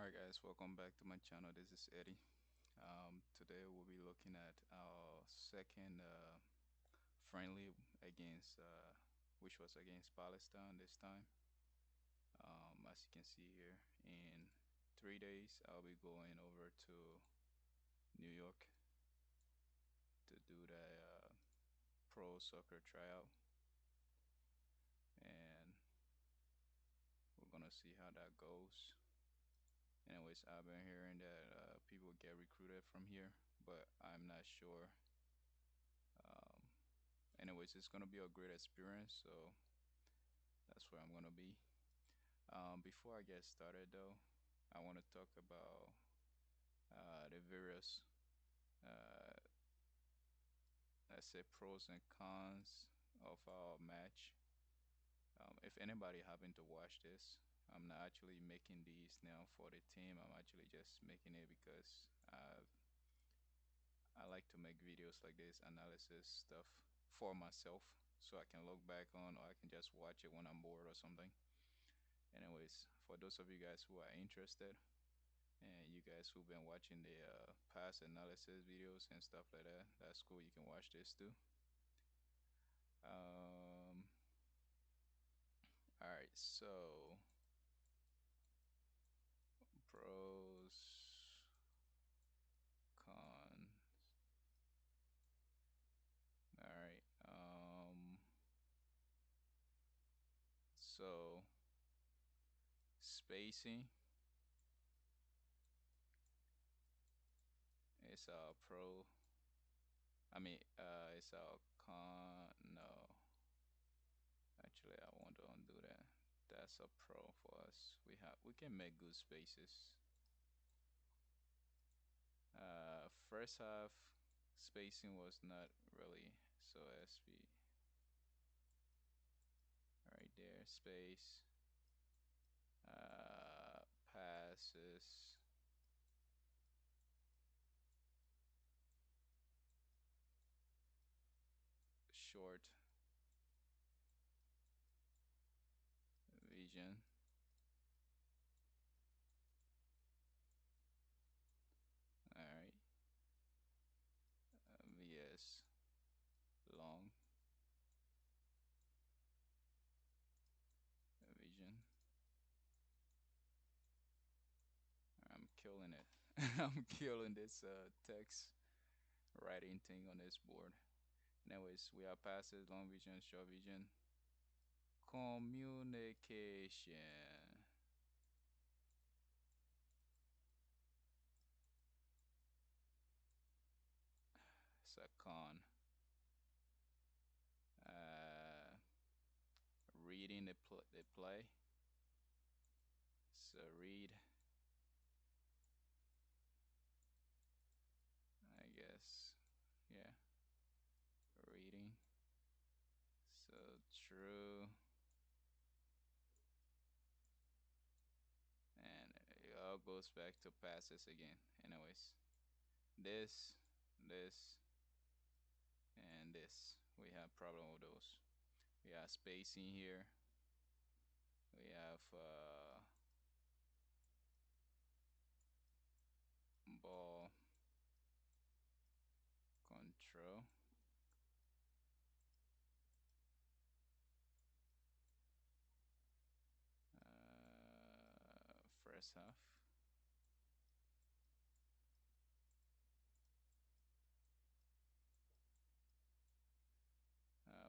Alright guys, welcome back to my channel. This is Eddie. Today we'll be looking at our second friendly against which was against Palestine this time. As you can see here, in 3 days I'll be going over to New York to do the pro soccer tryout, and we're gonna see how that goes. Anyways, I've been hearing that people get recruited from here, but I'm not sure. Um, Anyways, it's gonna be a great experience, so that's where I'm gonna be. Before I get started, though, I want to talk about the various, uh, let's say, pros and cons of our match. If anybody happen to watch this, I'm not actually making these now for the team. I'm actually just making it because I like to make videos like this, analysis stuff for myself, so I can look back on, or I can just watch it when I'm bored or something. Anyways, for those of you guys who are interested, and you guys who've been watching the past analysis videos and stuff like that, that's cool. You can watch this too. Um, all right, so pros, cons. All right. So spacing is a pro. I mean, it's a con. No, actually, I want to undo that. That's a pro for us. We can make good spaces. First half spacing was not really so SP. Right there, space. Passes. Short vision. All right. VS long vision. I'm killing it. I'm killing this text writing thing on this board. Anyways, we have passes, long vision, short vision. Communication. It's a con. Uh, Reading the play. So read, I guess. Yeah, reading. So true. And it all goes back to passes again. Anyways, this, this, and this. We have problem with those. We have spacing here. We have ball control. First half.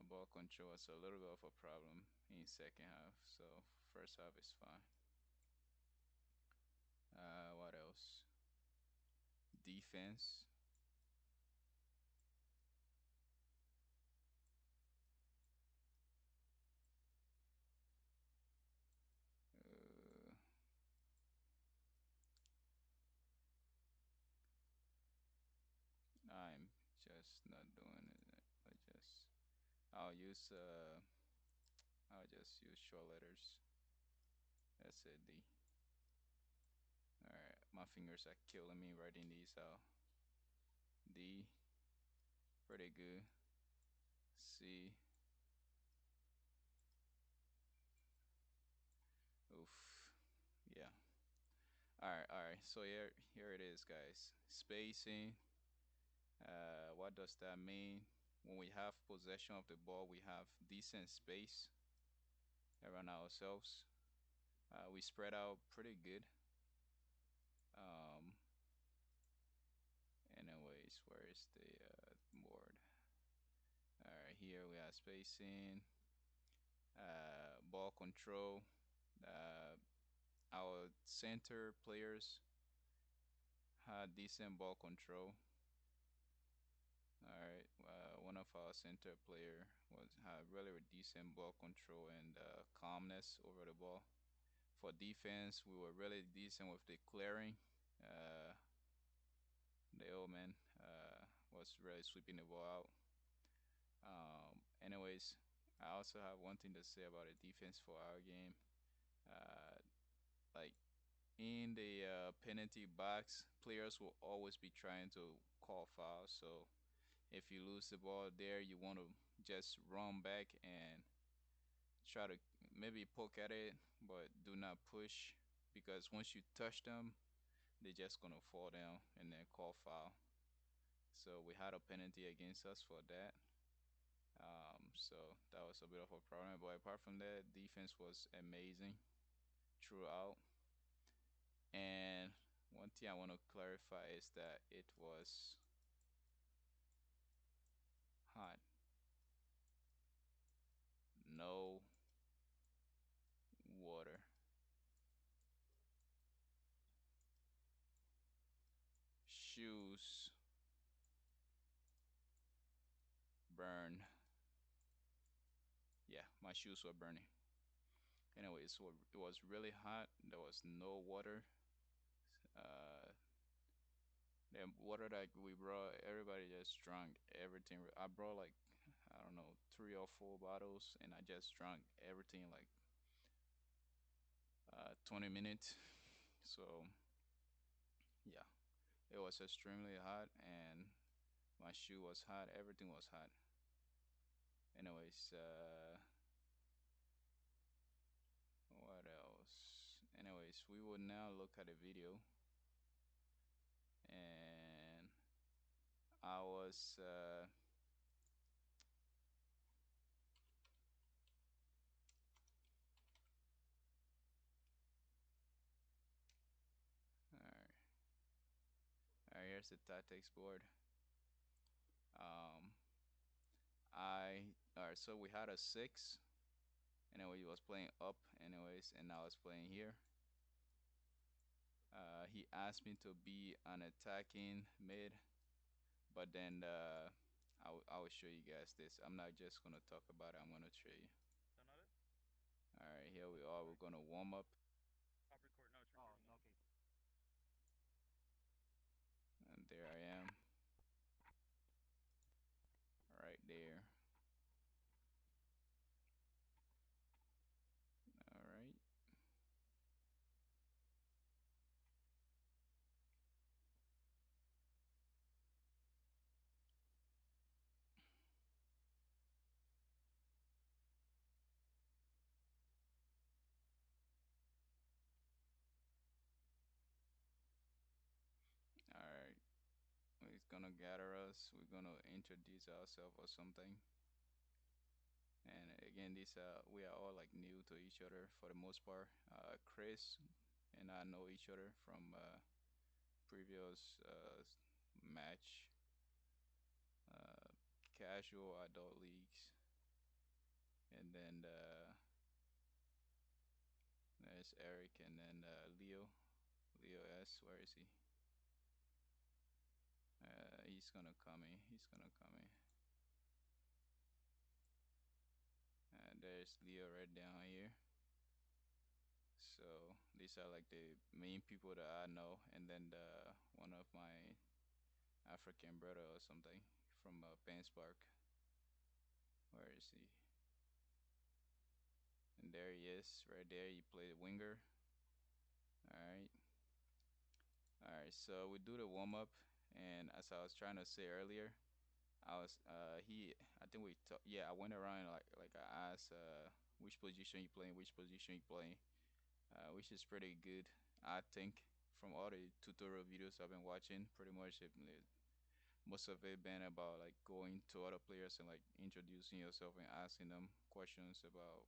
Ball control is a little bit of a problem in second half, so first half is fine. What else? Defense. Uh, I'm just not doing it. I'll use I'll just use short letters. That's it, D. Alright, my fingers are killing me writing these out. D, pretty good. C, oof, yeah. Alright, so here it is, guys. Spacing. What does that mean? When we have possession of the ball, we have decent space around ourselves. We spread out pretty good. Um, Anyways, where is the board? All right, here we have spacing, ball control. Uh, our center players had decent ball control. All right, one of our center player was had really decent ball control and calmness over the ball. For defense, we were really decent with the clearing. Uh, the old man was really sweeping the ball out. Anyways, I also have one thing to say about the defense for our game. Uh, like in the penalty box, players will always be trying to call fouls. So if you lose the ball there, you want to just run back and try to maybe poke at it, but do not push because once you touch them, they're just gonna fall down and then call foul. So we had a penalty against us for that. So that was a bit of a problem. But apart from that, defense was amazing throughout. And one thing I want to clarify is that it was hot. No water. Shoes burn. Yeah, my shoes were burning. Anyway, so it was really hot. There was no water. Uh, the water that we brought, everybody just drank everything. I brought like, I don't know, 3 or 4 bottles, and I just drank everything like 20 minutes. So yeah, it was extremely hot, and my shoe was hot. Everything was hot. Anyways, what else? Anyways, we will now look at a video, and I was alright. Alright, here's the tactics board. Um, alright. So we had a six. Anyway, he was playing up, anyways, and I was playing here. He asked me to be an attacking mid, but then I will show you guys this. I'm not just gonna talk about it. I'm gonna show you. All right, here we are. We're gonna warm up, and there I am, right there. All right, all right. We're gonna gather us. We're gonna introduce ourselves or something. And again, this we are all like new to each other for the most part. Chris and I know each other from previous match, uh, casual adult leagues, and then there's Eric, and then Leo. Leo S. Where is he? He's gonna come in. He's gonna come in. There's Leo right down here. So these are like the main people that I know, and then one of my African brother or something from Payne Park. Where is he? And there he is, right there. He played winger. All right. All right. So we do the warm up, and as I was trying to say earlier, I was he. I think we talk, yeah. I went around like I asked which position you playing, which position you playing, which is pretty good, I think, from all the tutorial videos I've been watching, pretty much most of it been about like going to other players and like introducing yourself and asking them questions about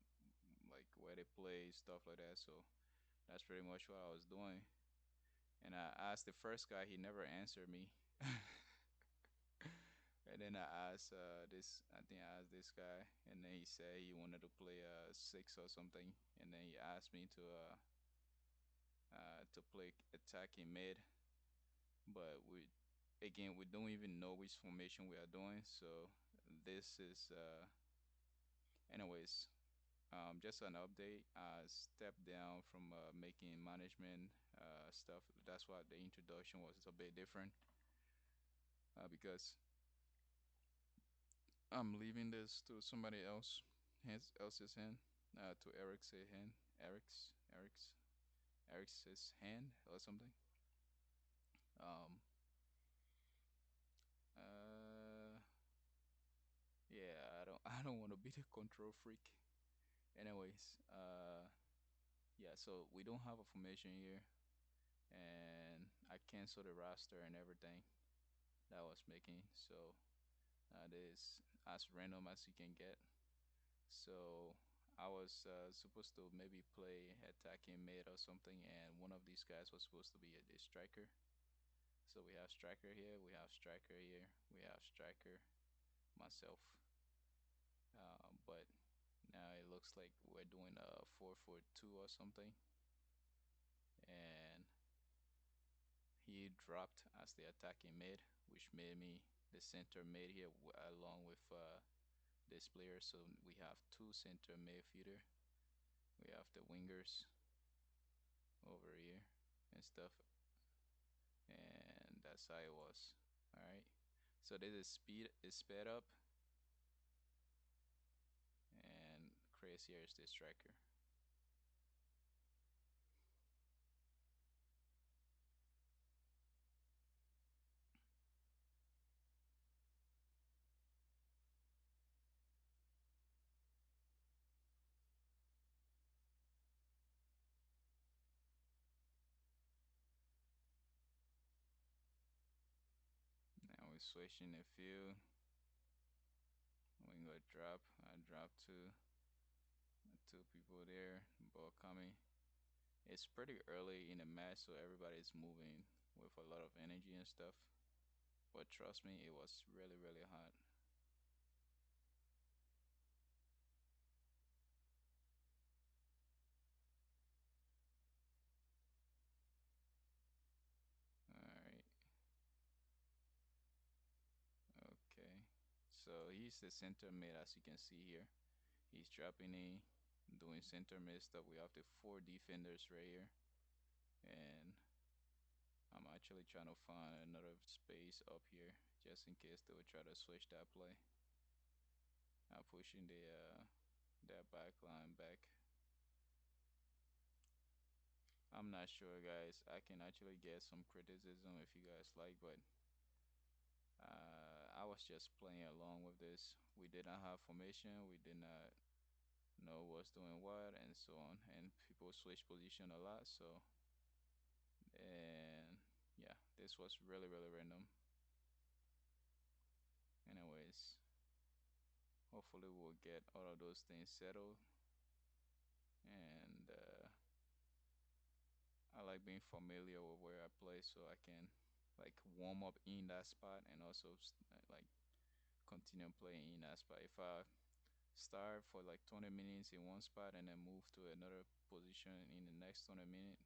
like where they play, stuff like that. So that's pretty much what I was doing. And I asked the first guy, he never answered me. And then I asked I think I asked this guy, and then he said he wanted to play six or something, and then he asked me to play attacking mid, but we don't even know which formation we are doing. So this is anyways, just an update. I stepped down from making management stuff. That's why the introduction was a bit different because I'm leaving this to somebody else's hand, to Eric's hand, Eric's hand or something. Um, uh, yeah, I don't want to be the control freak. Anyways, yeah, so we don't have a formation here, and I canceled the roster and everything that I was making. So this as random as you can get. So I was supposed to maybe play attacking mid or something, and one of these guys was supposed to be a striker. So we have striker here, we have striker here, we have striker, myself. But now it looks like we're doing a 4-4-2 or something, and he dropped as the attacking mid, which made me the center mid here along with this player. So we have two center midfielder. We have the wingers over here and stuff, and that's how it was. All right. So this is sped up, and Chris here is the striker. Now we're switching the field. We gonna drop. I drop two people there. Ball coming. It's pretty early in the match, so everybody's moving with a lot of energy and stuff. But trust me, it was really, really hot. Alright, okay. So he's the center mid, as you can see here. He's dropping in, doing center mid stuff. We have the four defenders right here. And I'm actually trying to find another space up here, just in case they would try to switch that play. I'm pushing that back line back. I'm not sure, guys. I can actually get some criticism if you guys like, but I was just playing along with this. We did not have formation. We did not know what's doing what, and so on. And people switch position a lot. So, and yeah, this was really, really random. Anyways, hopefully we'll get all of those things settled. And I like being familiar with where I play, so I can like warm up in that spot and also like continue playing in that spot. If I start for like 20 minutes in one spot and then move to another position in the next 20 minutes,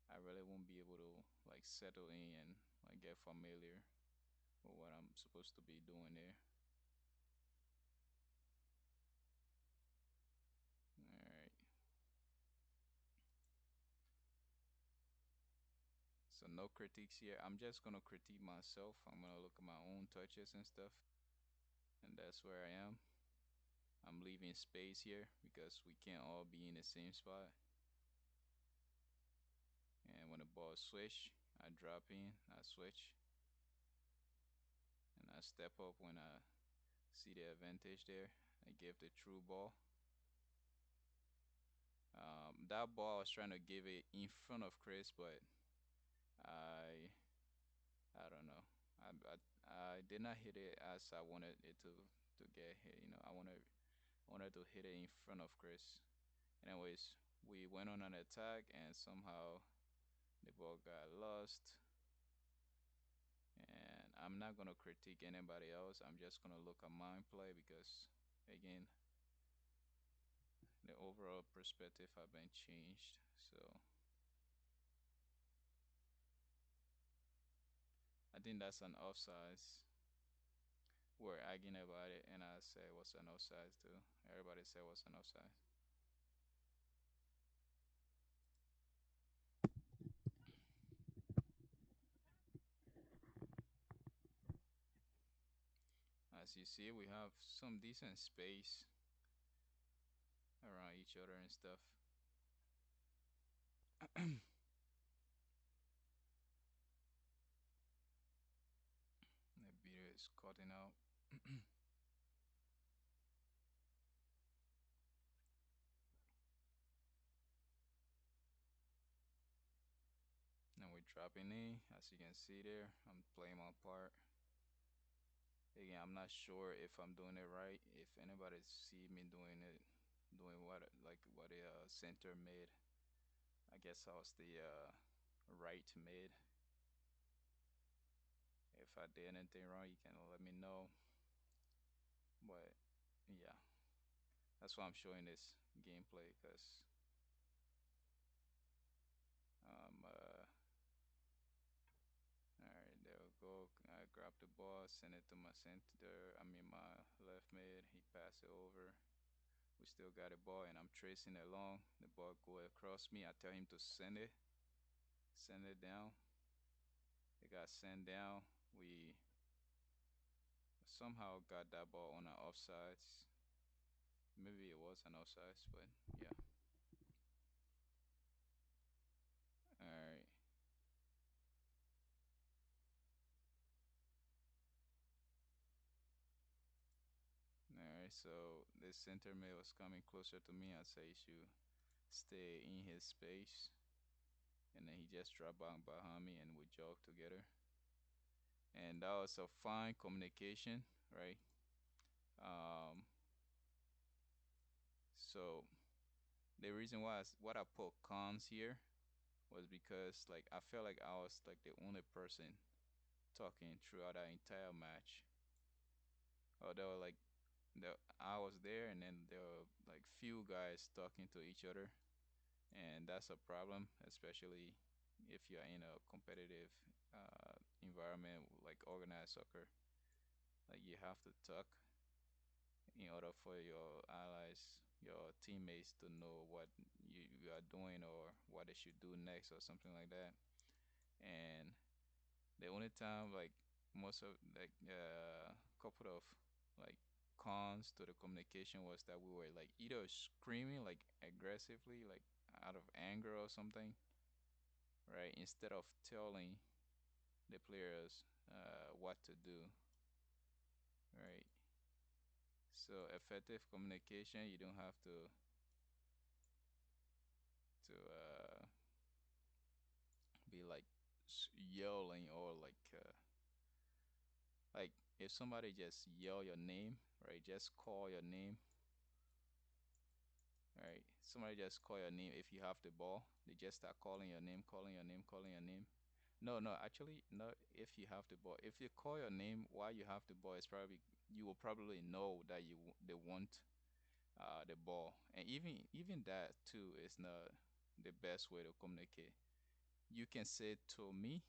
I really won't be able to like settle in and like get familiar with what I'm supposed to be doing there. Alright. So no critiques here. I'm just gonna critique myself. I'm gonna look at my own touches and stuff. And that's where I am. I'm leaving space here because we can't all be in the same spot. And when the ball switch, I drop in, I switch, and I step up when I see the advantage there. I give the true ball. That ball I was trying to give it in front of Chris, but I I don't know. I did not hit it as I wanted it to get hit. I wanted to hit it in front of Chris. Anyways, we went on an attack and somehow the ball got lost. And I'm not gonna critique anybody else. I'm just gonna look at my play because again, the overall perspective have been changed. So I think that's an offside. We're arguing about it, and I say it was an offside too. Everybody said it was an offside. As you see, we have some decent space around each other and stuff. The video is cutting out. Now we're dropping in. As you can see there, I'm playing my part. Again, I'm not sure if I'm doing it right. If anybody see me doing it, doing what a center made, I guess I was the right mid. If I did anything wrong, you can let me know. But yeah, that's why I'm showing this gameplay because all right, there we go. I grab the ball, send it to my center. I mean my left mid. He passed it over. We still got the ball, and I'm tracing it along. The ball go across me. I tell him to send it down. It got sent down. We somehow got that ball on our offsides. Maybe it was an offsides, but yeah. All right. All right. So this center mid was coming closer to me. I say he should stay in his space, and then he just dropped back behind me, and we jogged together. And that was a fine communication, right? Um. So the reason why what I put cons here was because like I felt like I was like the only person talking throughout that entire match. Or there were like I was there, and then there were like few guys talking to each other, and that's a problem, especially if you're in a competitive environment like organized soccer. Like you have to talk in order for your allies, your teammates to know what you are doing or what they should do next or something like that. And the only time like most of like couple of like cons to the communication was that we were like either screaming like aggressively like out of anger or something, right, instead of telling the players what to do, right. So effective communication, you don't have to be like yelling or like if somebody just yell your name, right, just call your name. All right, somebody just call your name. If you have the ball, they just start calling your name, calling your name, calling your name. No, no, actually, not if you have the ball. If they call your name while you have the ball, it's probably you will probably know that they want the ball, and even that too is not the best way to communicate. You can say to me,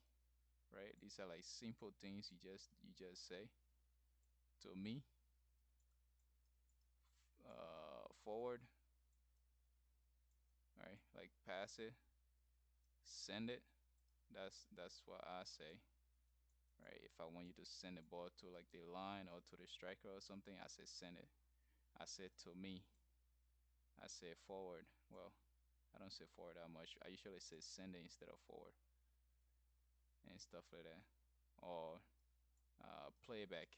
right? These are like simple things you just say to me. Forward, right? Like pass it, send it. That's what I say, right? If I want you to send the ball to like the line or to the striker or something, I say send it. I say to me. I say forward. Well, I don't say forward that much. I usually say send it instead of forward and stuff like that. Or playback,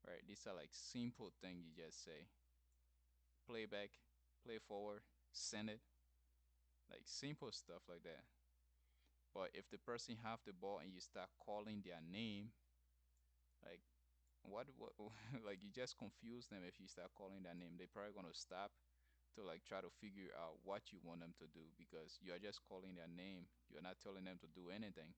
right? These are like simple things you just say. Playback, play forward, send it. Like like simple stuff like that. But if the person have the ball and you start calling their name, like what like you just confuse them if you start calling their name. They probably gonna stop to like try to figure out what you want them to do because you are just calling their name. You're not telling them to do anything.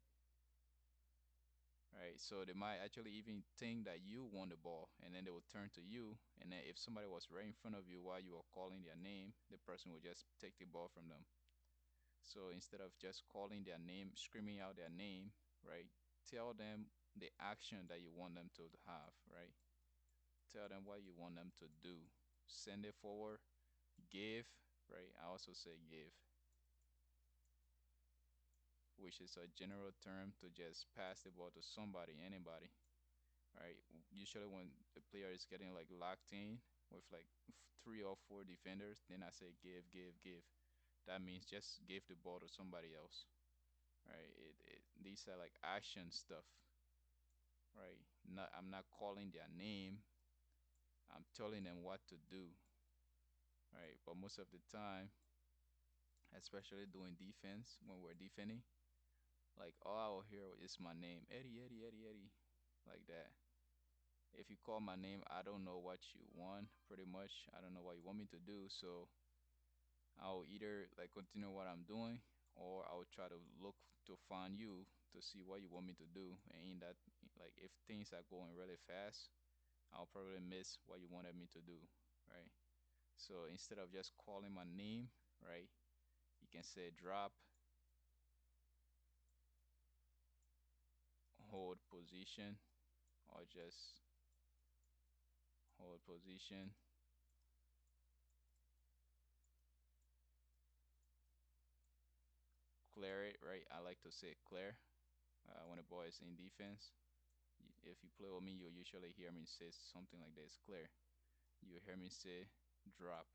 Right? So they might actually even think that you want the ball and then they will turn to you. And then if somebody was right in front of you while you were calling their name, the person will just take the ball from them. So instead of just calling their name, screaming out their name, right? Tell them the action that you want them to have, right? Tell them what you want them to do. Send it forward, give, right? I also say give, which is a general term to just pass the ball to somebody, anybody, right? Usually when the player is getting like locked in with like three or four defenders, then I say give, give, give. That means just give the ball to somebody else, right? These are like action stuff, right? Not I'm not calling their name. I'm telling them what to do, right? But most of the time, especially doing defense when we're defending, like all I will hear is my name, Eddie, Eddie, Eddie, Eddie, like that. If you call my name, I don't know what you want, pretty much. I don't know what you want me to do, so I'll either like continue what I'm doing, or I'll try to look to find you to see what you want me to do. And in that, like if things are going really fast, I'll probably miss what you wanted me to do, right? So instead of just calling my name, right, you can say drop, hold position, or just hold position, clear it, right? I like to say clear when the ball is in defense. If you play with me, you'll usually hear me say something like this, clear. You hear me say drop,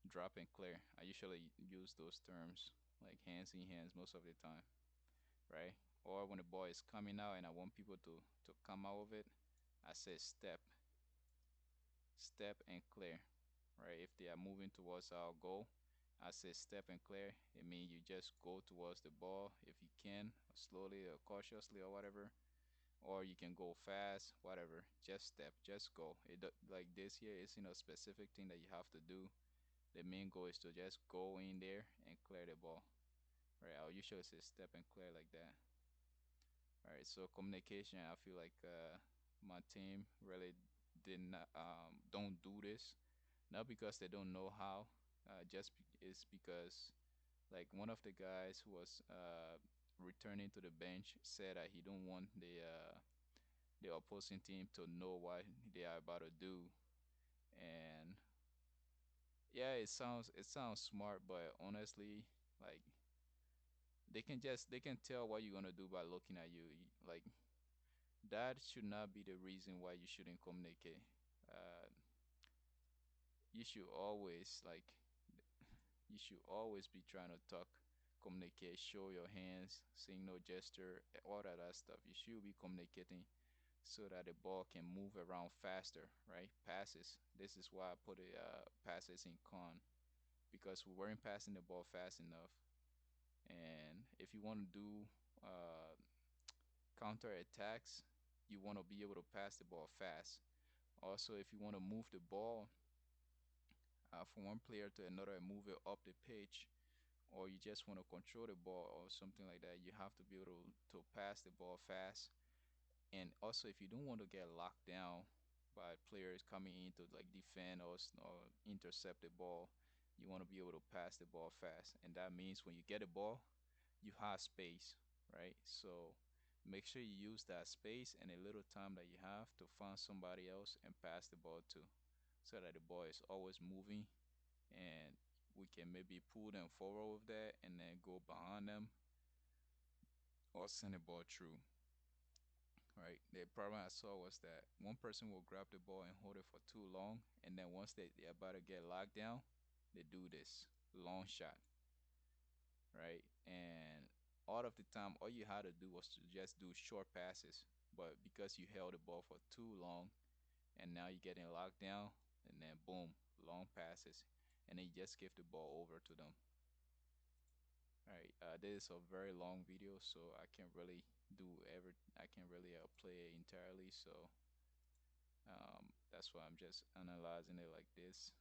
drop and clear. I usually use those terms like hands in hands most of the time, right? Or when the ball is coming out and I want people to come out of it, I say step, step and clear, right? If they are moving towards our goal, I say step and clear. It means you just go towards the ball if you can, slowly or cautiously or whatever, or you can go fast, whatever. Just step, just go. Like this here isn't a specific thing that you have to do. The main goal is to just go in there and clear the ball, right? I'll usually say step and clear like that. All right, so communication, I feel like my team really did not don't do this, not because they don't know how, it's because like one of the guys who was returning to the bench said that he don't want the opposing team to know what they are about to do, and yeah, it sounds smart, but honestly, like they can tell what you're gonna do by looking at you. Like that should not be the reason why you shouldn't communicate. Uh, you should always like you should always be trying to talk, communicate, show your hands, signal gesture, all of that stuff. You should be communicating so that the ball can move around faster, right? Passes. This is why I put it passes in con because we weren't passing the ball fast enough. And if you want to do uh, counter attacks, you want to be able to pass the ball fast. Also, if you want to move the ball from one player to another and move it up the pitch, or you just want to control the ball or something like that, you have to be able to pass the ball fast. And also, if you don't want to get locked down by players coming in to like defend or intercept the ball, you want to be able to pass the ball fast. And that means when you get the ball, you have space, right? So make sure you use that space and a little time that you have to find somebody else and pass the ball to, so that the ball is always moving and we can maybe pull them forward with that and then go behind them or send the ball through. Right. The problem I saw was that one person will grab the ball and hold it for too long, and then once they're about to get locked down, they do this long shot, right? And all of the time, all you had to do was to just do short passes, but because you held the ball for too long, and now you're getting locked down, and then boom, long passes, and then you just give the ball over to them. this is a very long video, so I can't really play it entirely. So that's why I'm just analyzing it like this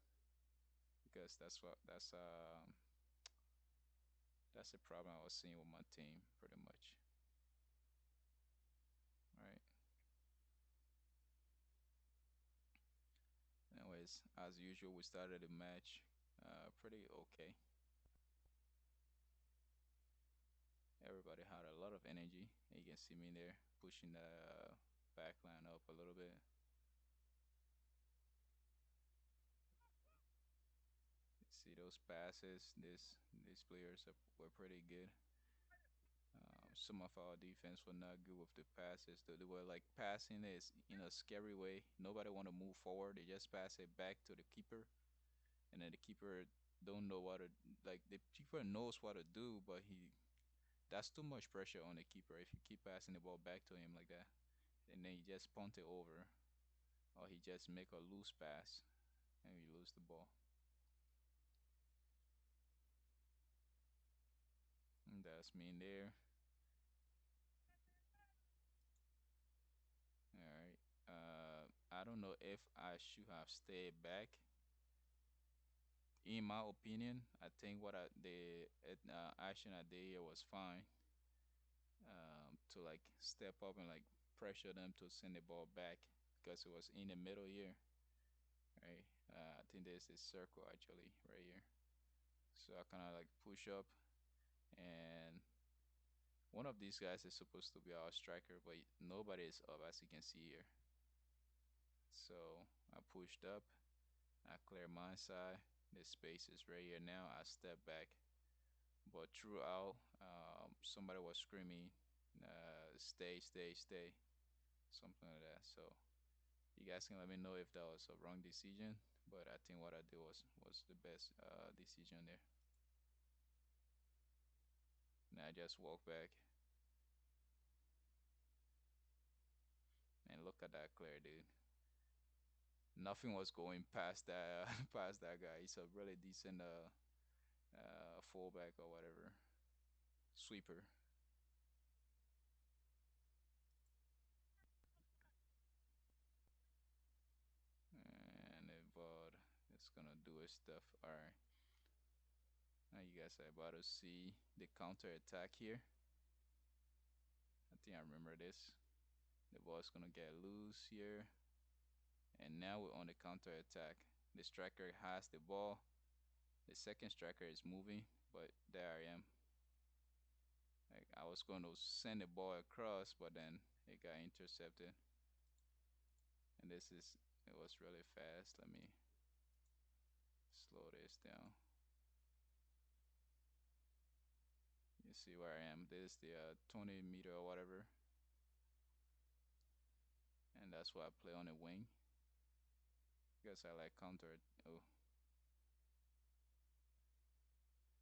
because that's the problem I was seeing with my team pretty much. Right. Anyways, as usual, we started the match pretty okay. Everybody had a lot of energy. You can see me there pushing the back line up a little bit. See those passes. These players were pretty good. Some of our defense were not good with the passes. They were like passing this in a scary way. Nobody want to move forward. They just pass it back to the keeper, and then the keeper don't know what to like. The keeper knows what to do, but he that's too much pressure on the keeper if you keep passing the ball back to him like that, and then he just punt it over, or he just make a loose pass and we lose the ball. And that's me in there. All right. I don't know if I should have stayed back. In my opinion, I think the action I did here was fine. To like step up and like pressure them to send the ball back because it was in the middle here, right? I think there's this circle actually right here. So I kind of like push up, and one of these guys is supposed to be our striker, but nobody is up as you can see here. So I pushed up, I clear my side. The space is right here now. I step back, but throughout, somebody was screaming, "Stay, stay, stay," something like that. So you guys can let me know if that was a wrong decision, but I think what I did was the best decision there. And I just walk back and look at that clear, dude. Nothing was going past that past that guy. He's a really decent fullback or whatever, sweeper. And the ball is gonna do his stuff. All right, now you guys are about to see the counter attack here. I think I remember this. The ball is gonna get loose here, and now we're on the counter attack. The striker has the ball. The second striker is moving, but there I am. Like I was going to send the ball across, but then it got intercepted. And it was really fast. Let me slow this down. You see where I am. This is the 20 meter or whatever. And that's why I play on the wing. Because I like counter. Oh,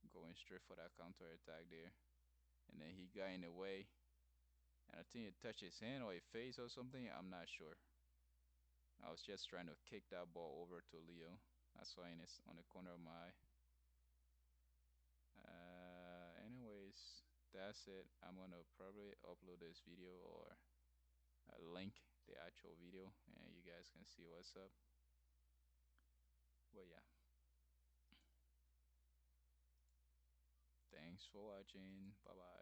going straight for that counter attack there. And then he got in the way. And I think it touched his hand or his face or something. I'm not sure. I was just trying to kick that ball over to Leo. I saw it on the corner of my eye. Anyways, that's it. I'm gonna probably upload this video or link the actual video, and you guys can see what's up. But yeah, thanks for watching. Bye bye.